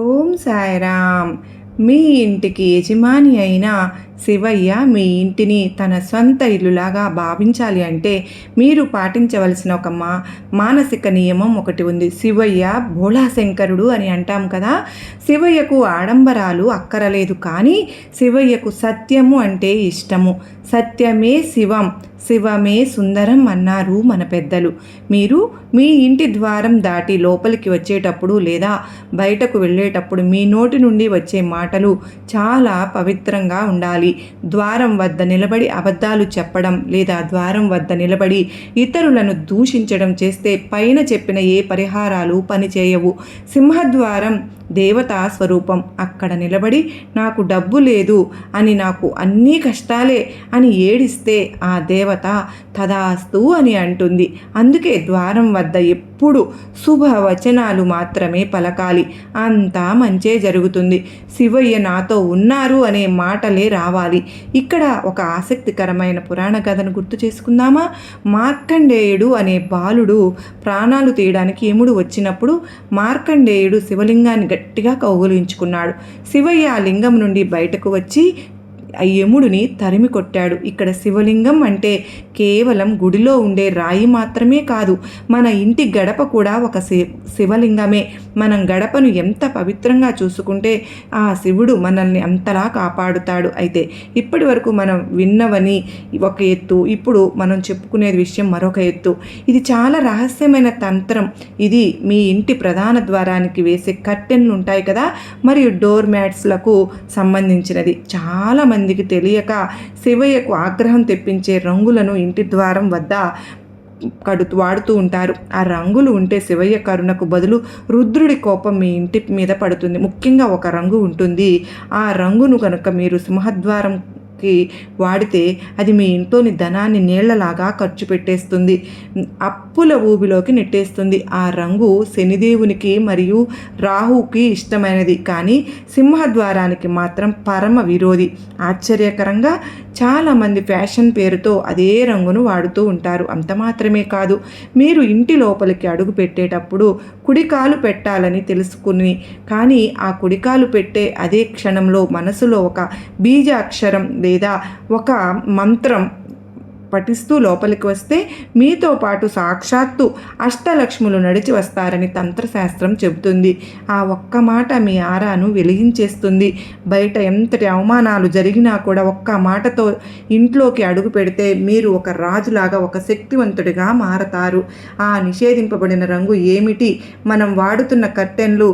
ఓం సాయిరామ్. మీ ఇంటికి యజమాని అయిన శివయ్య మీ ఇంటిని తన సొంత ఇల్లులాగా భావించాలి అంటే మీరు పాటించవలసిన ఒక మానసిక నియమం ఒకటి ఉంది. శివయ్య భోళాశంకరుడు అని అంటాం కదా. శివయ్యకు ఆడంబరాలు అక్కరలేదు, కానీ శివయ్యకు సత్యము అంటే ఇష్టము. సత్యమే శివం, శివమే సుందరం అన్నారు మన పెద్దలు. మీరు మీ ఇంటి ద్వారం దాటి లోపలికి వచ్చేటప్పుడు లేదా బయటకు వెళ్ళేటప్పుడు మీ నోటి నుండి వచ్చే మాటలు చాలా పవిత్రంగా ఉండాలి. ద్వారం వద్ద నిలబడి అబద్ధాలు చెప్పడం లేదా ద్వారం వద్ద నిలబడి ఇతరులను దూషించడం చేస్తే పైన చెప్పిన ఏ పరిహారాలు పనిచేయవు. సింహద్వారం దేవతా స్వరూపం. అక్కడ నిలబడి నాకు డబ్బు లేదు అని, నాకు అన్నీ కష్టాలే అని ఏడిస్తే ఆ దేవత తదాస్తు అని అంటుంది. అందుకే ద్వారం వద్ద ఎప్పుడు శుభవచనాలు మాత్రమే పలకాలి. అంతా మంచే జరుగుతుంది. శివయ్య నాతో ఉన్నారు అనే మాటలే రావాలి. ఇక్కడ ఒక ఆసక్తికరమైన పురాణ కథను గుర్తు చేసుకుందామా? మార్కండేయుడు అనే బాలుడు ప్రాణాలు తీయడానికి యముడు వచ్చినప్పుడు మార్కండేయుడు శివలింగాన్ని గట్టిగా కౌగులించుకున్నాడు. శివయ్య ఆ లింగం నుండి బయటకు వచ్చి ఆ యముడిని తరిమి కొట్టాడు. ఇక్కడ శివలింగం అంటే కేవలం గుడిలో ఉండే రాయి మాత్రమే కాదు, మన ఇంటి గడప కూడా ఒక శివలింగమే. మనం గడపను ఎంత పవిత్రంగా చూసుకుంటే ఆ శివుడు మనల్ని అంతలా కాపాడుతాడు. అయితే ఇప్పటి వరకు మనం విన్నవని ఒక ఎత్తు, ఇప్పుడు మనం చెప్పుకునేది విషయం మరొక ఎత్తు. ఇది చాలా రహస్యమైన తంత్రం. ఇది మీ ఇంటి ప్రధాన ద్వారానికి వేసే కర్టెన్లు ఉంటాయి కదా, మరియు డోర్ మ్యాట్స్లకు సంబంధించినది. చాలామందికి తెలియక శివయ్యకు ఆగ్రహం తెప్పించే రంగులను ఇంటి ద్వారం వద్ద వాడుతూ ఉంటారు. ఆ రంగులు ఉంటే శివయ్య కరుణకు బదులు రుద్రుడి కోపం మీ ఇంటి మీద పడుతుంది. ముఖ్యంగా ఒక రంగు ఉంటుంది. ఆ రంగును కనుక మీరు సింహద్వారం వాడితే అది మీ ఇంట్లోని ధనాన్ని నీళ్లలాగా ఖర్చు పెట్టేస్తుంది, అప్పుల ఊబిలోకి నెట్టేస్తుంది. ఆ రంగు శనిదేవునికి మరియు రాహుకి ఇష్టమైనది, కానీ సింహద్వారానికి మాత్రం పరమ విరోధి. ఆశ్చర్యకరంగా చాలామంది ఫ్యాషన్ పేరుతో అదే రంగును వాడుతూ ఉంటారు. అంత మాత్రమే కాదు, మీరు ఇంటి లోపలికి అడుగు పెట్టేటప్పుడు కుడికాలు పెట్టాలని తెలుసుకుని, కానీ ఆ కుడికాలు పెట్టే అదే క్షణంలో మనసులో ఒక బీజాక్షరం లేదా ఒక మంత్రం పఠిస్తూ లోపలికి వస్తే మీతో పాటు సాక్షాత్తు అష్టలక్ష్ములు నడిచి వస్తారని తంత్రశాస్త్రం చెబుతుంది. ఆ ఒక్క మాట మీ ఆరాను వెలిగించేస్తుంది. బయట ఎంతటి అవమానాలు జరిగినా కూడా ఒక్క మాటతో ఇంట్లోకి అడుగు పెడితే మీరు ఒక రాజులాగా, ఒక శక్తివంతుడిగా మారతారు. ఆ నిషేధింపబడిన రంగు ఏమిటి? మనం వాడుతున్న కర్టెన్లు